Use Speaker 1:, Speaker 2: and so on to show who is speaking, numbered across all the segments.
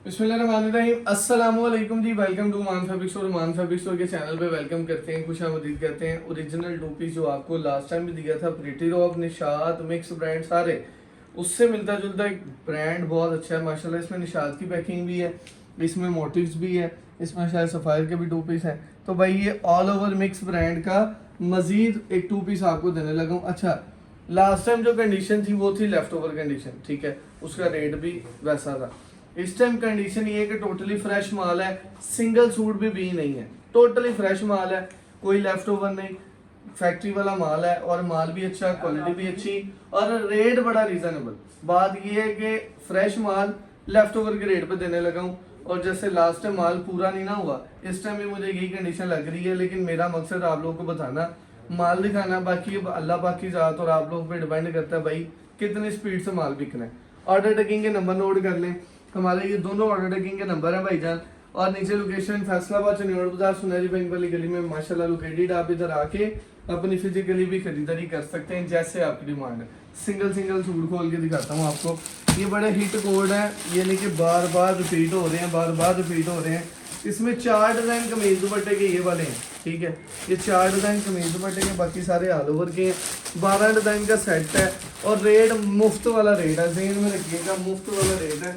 Speaker 1: बिस्मिल्लाहिर्रहमानिर्रहीम अस्सलाम वालेकुम जी। वेलकम टू मान फैब्रिक स्टोर। मान फैब्रिक स्टोर के चैनल पे वेलकम करते हैं, खुशामदीद करते हैं। ओरिजिनल टू पीस जो आपको लास्ट टाइम भी दिया था, pretty rock, Nishat, mix brand सारे उससे मिलता जुलता एक ब्रांड बहुत अच्छा है माशाल्लाह। इसमें निशात की पैकिंग भी है, इसमें मोटिव्स भी है, इसमें शायद सफ़ायर के भी टू पीस हैं। तो भाई ये ऑल ओवर मिक्स ब्रांड का मजीद एक टू पीस आपको देने लगा हूँ। अच्छा, लास्ट टाइम जो कंडीशन थी वो थी लेफ्ट ओवर कंडीशन, ठीक है, उसका रेट भी वैसा था। इस टाइम कंडीशन ये है कि टोटली फ्रेश माल है, सिंगल सूट भी नहीं है, टोटली फ्रेश माल है, कोई लेफ्ट ओवर नहीं, फैक्ट्री वाला माल है और माल भी अच्छा, क्वालिटी भी अच्छी और रेट बड़ा रीजनेबल। बात ये है कि फ्रेश माल लेफ्ट ओवर के रेट पे देने लगा हूँ। और जैसे लास्ट टाइम माल पूरा नहीं ना हुआ, इस टाइम भी मुझे यही कंडीशन लग रही है, लेकिन मेरा मकसद आप लोगों को बताना, माल दिखाना, बाकी अल्लाह पाक की ज़ात और आप लोगों पे डिपेंड करता है भाई कितनी स्पीड से माल बिकना है। ऑर्डर टेकिंग के नंबर नोट कर लें, हमारे ये दोनों ऑर्डर टेकिंग के नंबर हैं भाईजान। और नीचे लोकेशन फैसलाबाद चंडीगढ़ बाजार सुनहरी बैंक वाली गली में माशाल्लाह लोकेटेड। आप इधर आके अपनी फिजिकली भी खरीदारी कर सकते हैं जैसे आपकी डिमांड है। सिंगल सूट खोल के दिखाता हूँ आपको। ये बड़े हिट कोड है, ये नहीं कि बार बार रिपीट हो रहे हैं, बार बार रिपीट हो रहे हैं। इसमें 4 डिज़ाइन कमीज दुपट्टे के ये वाले हैं, ठीक है, ये 4 डिज़ाइन कमीज दुपट्टे के, बाकी सारे ऑल ओवर के हैं। 12 डिज़ाइन का सेट है और रेट मुफ्त वाला रेट है, ज़हन में रखिएगा, मुफ्त वाला रेट है।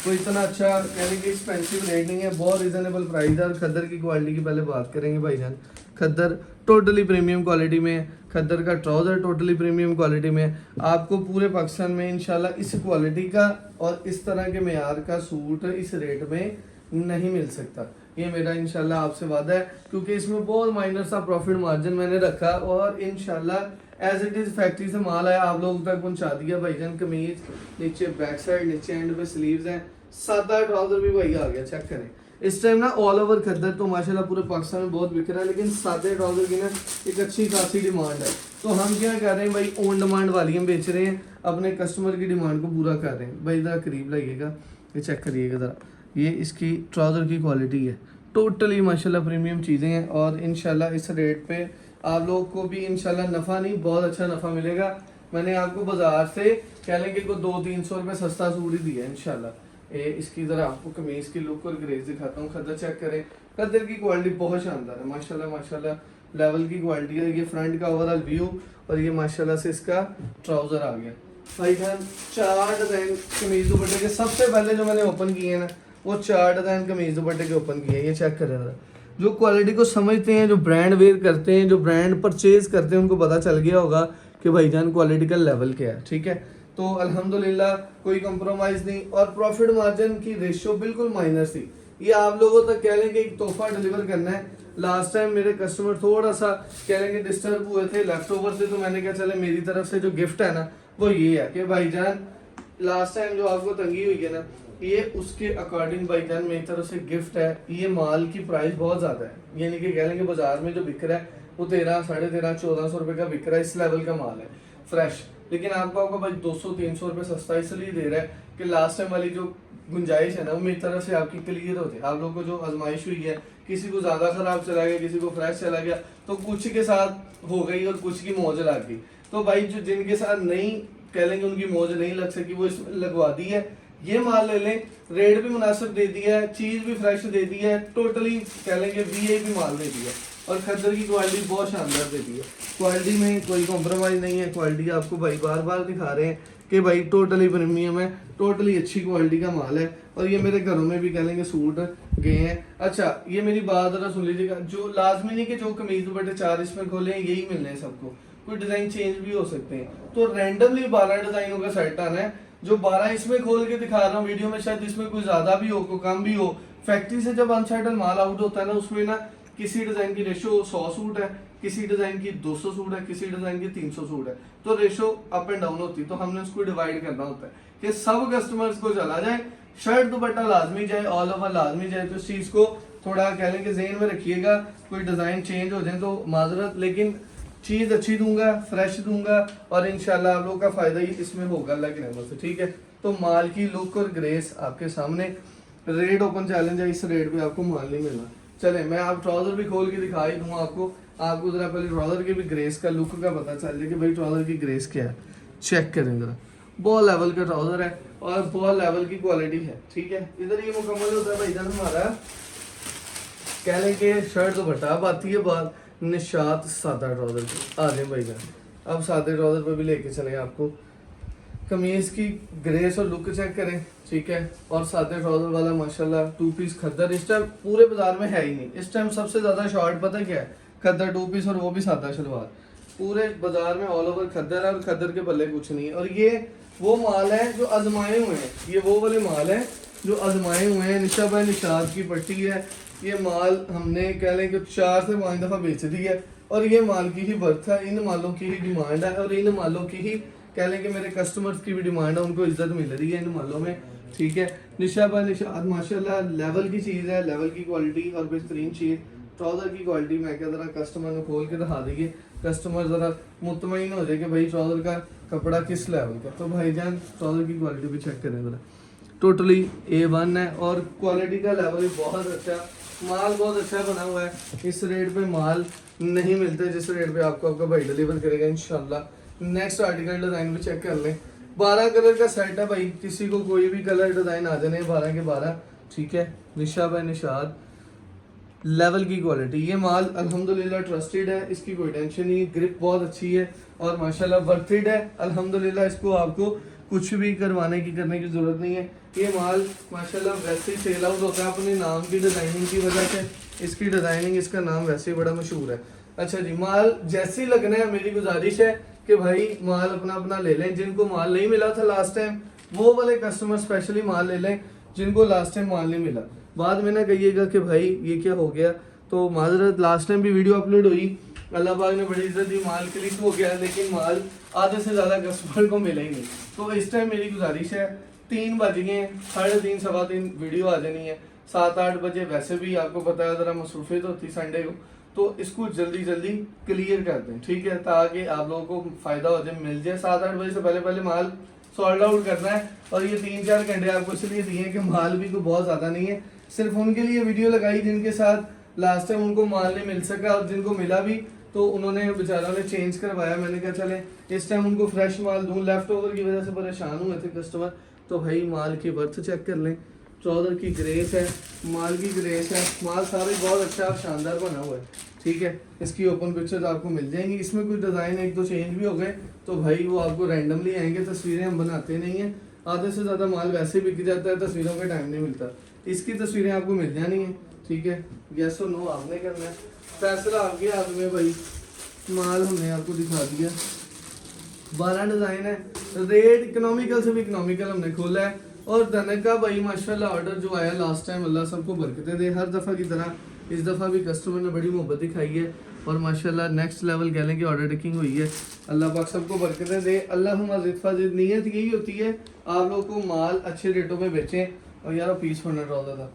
Speaker 1: कोई इतना अच्छा यानी कि एक्सपेंसिव रेट नहीं है, बहुत रिजनेबल प्राइस है। और खद्दर की क्वालिटी की पहले बात करेंगे भाईजान। खद्दर टोटली प्रीमियम क्वालिटी में है, खद्दर का ट्राउज़र टोटली प्रीमियम क्वालिटी में है। आपको पूरे पाकिस्तान में इंशाल्लाह इस क्वालिटी का और इस तरह के मेयार का सूट इस रेट में नहीं मिल सकता, ये मेरा इंशाल्लाह आपसे वादा है, क्योंकि इसमें बहुत माइनर सा प्रॉफिट मार्जिन मैंने रखा और इंशाल्लाह एज इट इज़ फैक्ट्री से माल आया आप लोगों तक पहुंचा दिया भाईजान। कमीज नीचे बैक साइड, नीचे एंड पे स्लीव्स हैं, सादा ट्राउजर भी भाई आ गया, चेक करें। इस टाइम ना ऑल ओवर खद्दर तो माशाल्लाह पूरे पाकिस्तान में बहुत बिक रहा है, लेकिन सादे ट्राउजर की ना एक अच्छी खासी डिमांड है। तो हम क्या कर रहे हैं भाई, ऑन डिमांड वाली हम बेच रहे हैं, अपने कस्टमर की डिमांड को पूरा कर रहे हैं। भाई ज़रा करीब लाइएगा, ये चेक करिएगा ज़रा, ये इसकी ट्राउज़र की क्वालिटी है, टोटली माशाल्लाह प्रीमियम चीज़ें हैं। और इंशाल्लाह इस रेट पे आप लोग को भी इंशाल्लाह नफ़ा नहीं, बहुत अच्छा नफ़ा मिलेगा। मैंने आपको बाजार से कह लेंगे को 200-300 रुपये सस्ता सूट ही दिया है इंशाल्लाह। इसकी ज़रा आपको कमीज़ की लुक और ग्रेस दिखाता हूँ। खद्दर चेक करें, खद्दर की क्वालिटी बहुत शानदार है माशाल्लाह, माशाल्लाह लेवल की क्वालिटी है। ये फ्रंट का ओवरऑल व्यू और ये माशाल्लाह से इसका ट्राउज़र आ गया भाई जान। 4 डिज़ाइन कमीज़ दुपट्टे के सबसे पहले जो मैंने ओपन किए हैं ना, वो 4 डिज़ाइन कमीज़ दुपट्टे के ओपन किए हैं। ये चेक करें ज़रा, जो क्वालिटी को समझते हैं, जो ब्रांड वेयर करते हैं, जो ब्रांड परचेज करते हैं, उनको पता चल गया होगा कि भाईजान क्वालिटी का लेवल क्या है, ठीक है। तो अल्हम्दुलिल्लाह कोई कंप्रोमाइज़ नहीं और प्रॉफिट मार्जिन की रेशियो बिल्कुल माइनस थी। ये आप लोगों तक कह लेंगे एक तोहफा डिलीवर करना है। लास्ट टाइम मेरे कस्टमर थोड़ा सा कह लेंगे डिस्टर्ब हुए थे लेफ्ट ओवर से, तो मैंने कहा चले मेरी तरफ से जो गिफ्ट है ना वो ये है कि भाईजान लास्ट टाइम जो आपको तंगी हुई है ना, ये उसके अकॉर्डिंग भाईजान मेरी तरफ से गिफ्ट है। ये माल की प्राइस बहुत ज़्यादा है, यानी कि कह लेंगे बाजार में जो बिक रहा है वो 13, 13.5, 1400 रुपये का बिक रहा है, इस लेवल का माल है फ्रेश। लेकिन आपको भाई 200-300 रुपये सस्ता इसलिए दे रहा है कि लास्ट टाइम वाली जो गुंजाइश है ना वो मेरी तरफ से आपकी क्लियर होती है। आप लोगों को जो आजमाइश हुई है, किसी को ज़्यादा ख़राब चला गया, किसी को फ्रेश चला गया, तो कुछ के साथ हो गई और कुछ की मौज लग गई। तो भाई जो जिनके साथ नहीं कह लेंगे उनकी मौज नहीं लग सकी, वो इसमें लगवा दी है। ये माल ले लें, रेट भी मुनासिब दे दिया है, चीज़ भी फ्रेश दे दी है, टोटली कह लेंगे वीआईपी माल दे दिया और खद्दर की क्वालिटी बहुत शानदार दे दी है। क्वालिटी में कोई कॉम्प्रोमाइज़ नहीं है, क्वालिटी आपको भाई बार बार दिखा रहे हैं कि भाई टोटली प्रीमियम है, टोटली अच्छी क्वालिटी का माल है। और ये मेरे घरों में भी कह लेंगे सूट गए हैं। अच्छा, ये मेरी बात ज़रा सुन लीजिएगा, जो लाजमी नहीं कि जो कमीज दुपट्टे 4 इसमें खोले हैं यही मिलने हैं सबको, कोई डिज़ाइन चेंज भी हो सकते हैं। तो रैंडमली 12 डिज़ाइनों का सेट आना है, जो 12 इसमें खोल के दिखा रहा हूँ वीडियो में, शायद इसमें कोई ज़्यादा भी हो कोई कम भी हो। फैक्ट्री से जब अनसर्टन माल आउट होता है ना, उसमें ना किसी डिज़ाइन की रेशो 100 सूट है, किसी डिज़ाइन की 200 सूट है, किसी डिज़ाइन की 300 सूट है, तो रेशो अप एंड डाउन होती है। तो हमने उसको डिवाइड करना होता है कि सब कस्टमर्स को चला जाए, शर्ट दुपट्टा लाजमी जाए, ऑल ओवर लाजमी जाए। तो इस चीज़ को थोड़ा कह लें कि ज़हन में रखिएगा, कोई डिज़ाइन चेंज हो जाए तो माजरत, लेकिन चीज़ अच्छी दूंगा, फ्रेश दूंगा और इंशाल्लाह आप लोग का फ़ायदा ही इसमें होगा अल्लाह की रहमत से, ठीक है। तो माल की लुक और ग्रेस आपके सामने, रेट ओपन चैलेंज है, इस रेट पे आपको माल नहीं मिलना। चले मैं आप ट्राउज़र भी खोल के दिखा ही दूंगा आपको ज़रा पहले ट्राउज़र के भी ग्रेस का लुक का पता चल जाए कि भाई ट्राउज़र की ग्रेस क्या है। चेक करें ज़रा, बहुत लेवल का ट्राउज़र है और बहुत लेवल की क्वालिटी है, ठीक है। इधर ये मुकम्मल होता है भाईजान हमारा, कह लें कि शर्ट दुपट्टा। अब आती है बात निशात सादा ट्राउजर की। आ जाए भाईजान, अब सादे ट्राउजर पे भी लेके चले आपको। कमीज की ग्रेस और लुक चेक करें, ठीक है। और सादे ट्राउजर वाला माशाल्लाह 2 पीस खद्दर इस टाइम पूरे बाजार में है ही नहीं। इस टाइम सबसे ज्यादा शॉर्ट पता क्या है, खद्दर 2 पीस और वो भी सादा शलवार। पूरे बाजार में ऑल ओवर खद्दर है और खद्दर के पल्ले कुछ नहीं है। और ये वो माल है जो आजमाए हुए हैं, ये वो वाले माल है जो आजमाए हुए हैं। निशा भाई निशाद की पट्टी है, ये माल हमने कह लें कि 4 से 5 दफ़ा बेच दी है और ये माल की ही वर्थ है, इन मालों की ही डिमांड है और इन मालों की ही कह लें कि मेरे कस्टमर्स की भी डिमांड है, उनको इज्जत मिल रही है इन मालों में, ठीक है। निशा भाई निशाद माशाल्लाह लेवल की चीज़ है, लेवल की क्वालिटी और बेहतरीन चीज़। ट्राउज़र की क्वालिटी मैं क्या ज़रा कस्टमर को खोल के दिखा देंगे, कस्टमर ज़रा मुतमईन हो जाए कि भाई ट्राउज़र का कपड़ा किस लेवल का। तो भाईजान ट्राउज़र की क्वालिटी भी चेक करें ज़रा, टोटली A1 है और क्वालिटी का लेवल भी बहुत अच्छा, माल बहुत अच्छा बना हुआ है। इस रेट पे माल नहीं मिलते जिस रेट पे आपको आपका भाई डिलीवर करेगा इंशाल्लाह। नेक्स्ट आर्टिकल डिज़ाइन भी चेक कर लें। 12 कलर का सेट है भाई, किसी को कोई भी कलर डिज़ाइन आ जाने 12 के 12, ठीक है। निशा भाई निशाद लेवल की क्वालिटी, ये माल अल्हम्दुलिल्लाह ट्रस्टेड है, इसकी कोई टेंशन नहीं, ग्रिप बहुत अच्छी है और माशाल्लाह वर्थिड है अल्हम्दुलिल्लाह। इसको आपको कुछ भी करवाने की करने की ज़रूरत नहीं है। ये माल माशाल्लाह वैसे ही सेल आउट होता है अपने नाम की डिज़ाइनिंग की वजह से, इसकी डिज़ाइनिंग इसका नाम वैसे ही बड़ा मशहूर है। अच्छा जी, माल जैसे ही लगना है मेरी गुजारिश है कि भाई माल अपना अपना ले लें। जिनको माल नहीं मिला था लास्ट टाइम वो वाले कस्टमर स्पेशली माल ले लें, जिनको लास्ट टाइम माल नहीं मिला। बाद में ना कहिएगा कि भाई ये क्या हो गया, तो माजरत लास्ट टाइम भी वीडियो अपलोड हुई, अल्लाह पाक ने बड़ी इज्जत दी, माल क्लिक हो गया, लेकिन माल आधे से ज़्यादा कस्टमर को मिला ही नहीं। तो इस टाइम मेरी गुजारिश है, 3 बज गए, 3:30 सवा 3 वीडियो आ जानी है। 7-8 बजे वैसे भी आपको पता है ज़रा मसरूफियत होती संडे को, तो इसको जल्दी जल्दी क्लियर कर दें, ठीक है, ताकि आप लोगों को फ़ायदा हो जाए, मिल जाए। 7-8 बजे से पहले पहले माल सॉल्ड आउट करना है। और ये 3-4 घंटे आपको इसलिए दिए कि माल भी कोई बहुत ज़्यादा नहीं है, सिर्फ उनके लिए वीडियो लगाई जिनके साथ लास्ट टाइम उनको माल नहीं मिल सका और जिनको मिला भी तो उन्होंने बेचारों ने चेंज करवाया। मैंने कहा चले इस टाइम उनको फ्रेश माल दूँ, लेफ्ट ओवर की वजह से परेशान हुए थे कस्टमर। तो भाई माल की वर्थ चेक कर लें, ट्राउज़र की ग्रेस है, माल की ग्रेस है, माल सारा ही बहुत अच्छा और शानदार बना हुआ है, ठीक है। इसकी ओपन पिक्चर्स आपको मिल जाएंगी। इसमें कुछ डिज़ाइन 1-2 चेंज भी हो गए तो भाई वो आपको रैंडमली आएंगे, तस्वीरें हम बनाते नहीं हैं, आधे से ज़्यादा माल वैसे बिक जाता है, तस्वीरों का टाइम नहीं मिलता। इसकी तस्वीरें आपको मिल जानी है, ठीक है। यस और नो आपने करना है, फैसला आपके हाथ में भाई। माल हमने आपको दिखा दिया, 12 डिज़ाइन है, रेट इकोनॉमिकल से भी इकोनॉमिकल हमने खोला है। और धनक का भाई माशाल्लाह ऑर्डर जो आया लास्ट टाइम, अल्लाह सबको बरकतें दे, हर दफ़ा की तरह इस दफ़ा भी कस्टमर ने बड़ी मोहब्बत दिखाई है और माशाल्लाह नेक्स्ट लेवल कह लें कि ऑर्डर टेकिंग हुई है। अल्लाह पाक सबको बरकतें दे। अल्लाहुम्मा ज़िद फ़ाज़िद, नीयत यही होती है आप लोग को माल अच्छे रेटों में बेचें। और यार पीस होना ट्राउज़र था,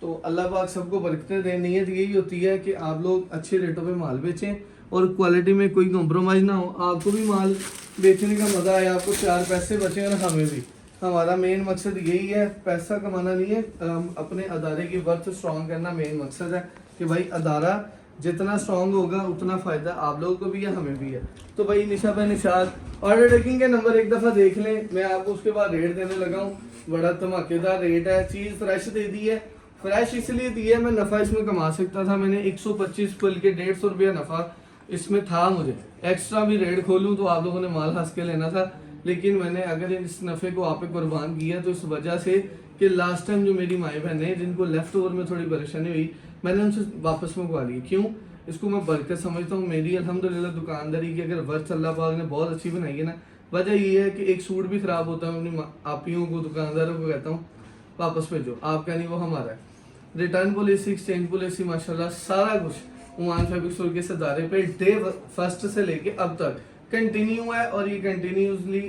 Speaker 1: तो अल्लाह पाक सबको बरकतें दे। नीयत यही होती है कि आप लोग अच्छे रेटों पे माल बेचें और क्वालिटी में कोई कॉम्प्रोमाइज़ ना हो, आपको भी माल बेचने का मज़ा आए, आपको 4 पैसे बचें और हमें भी। हमारा मेन मकसद यही है, पैसा कमाना नहीं है, अपने अदारे की वर्थ स्ट्रॉन्ग करना मेन मकसद है कि भाई अदारा जितना स्ट्रॉन्ग होगा उतना फ़ायदा आप लोगों को भी है, हमें भी है। तो भाई निशा भाई निशाद ऑर्डर टेकिंग के नंबर एक दफ़ा देख लें, मैं आपको उसके बाद रेट देने लगा हूँ। बड़ा धमाकेदार रेट है, चीज़ फ्रेश दे दी है। फ्रेश इसलिए दी है, मैं नफ़ा इसमें कमा सकता था, मैंने 125 बल्कि 150 रुपया नफ़ा इसमें था। मुझे एक्स्ट्रा भी रेट खोलूँ तो आप लोगों ने माल हंस के लेना था, लेकिन मैंने अगर इस नफ़े को आप पे कुर्बान किया तो इस वजह से कि लास्ट टाइम जो मेरी माई बहनें जिनको लेफ़्ट ओवर में थोड़ी परेशानी हुई, मैंने उनसे वापस मंगवा ली। क्यों? इसको मैं बरकत समझता हूँ। मेरी अल्हम्दुलिल्लाह दुकानदारी की अगर वर्थ अल्लाह पाक ने बहुत अच्छी बनाई है ना, वजह ये है कि एक सूट भी ख़राब होता है, अपनी आपियों को दुकानदारों को कहता हूँ वापस भेजो, आपका नहीं वो हमारा है। रिटर्न पॉलिसी, एक्सचेंज पॉलिसी, माशाल्लाह सारा कुछ ओमान फैब्रिक स्टोर के सदारे पे डे फर्स्ट से लेके अब तक कंटिन्यू है और ये कंटिन्यूसली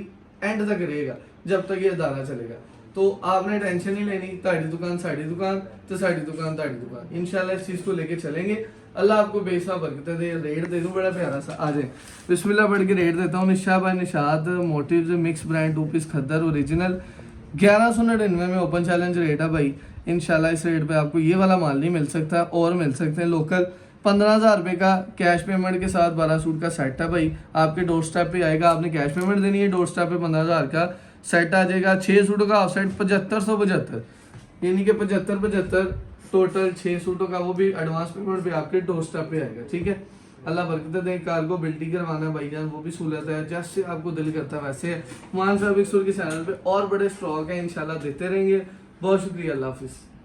Speaker 1: एंड तक रहेगा जब तक ये अदारा चलेगा। तो आपने टेंशन नहीं लेनी, ताड़ी दुकान साड़ी दुकान तो साड़ी दुकान ताड़ी दुकान, इंशाल्लाह इस चीज़ को लेके चलेंगे। अल्लाह आपको बेसा बरकत दे। रेट दे दूँ बड़ा प्यारा सा, आ जाए बिस्मिल्लाह पढ़ के रेट देता हूँ। निशा भाई Nishad motives mix brand 2 piece khaddar original 1199 में ओपन चैलेंज रेट है भाई। इंशाल्लाह इस रेट पे आपको ये वाला माल नहीं मिल सकता, और मिल सकते हैं लोकल 15,000 रुपये का कैश पेमेंट के साथ 12 सूट का सेट है भाई। आपके डोर स्टेप पे आएगा, आपने कैश पेमेंट देनी है, डोर स्टेप पे 15,000 का सेट आ जाएगा। 6 सूटों का हाफ सेट 7575, यानी कि 75 टोटल 6 सूटों का, वो भी एडवांस पेमेंट पे आपके डोर स्टेप पे आएगा। ठीक है, अल्लाह बरकत दे। कार्गो बिल्टी करवाना भाईजान, वो भी सहूलत है, जैसे आपको दिल करता है वैसे है। मान फैब्रिक स्टोर के चैनल पे और बड़े स्टॉक है, इंशाल्लाह देते रहेंगे। बहुत शुक्रिया, अल्लाह हाफिज़।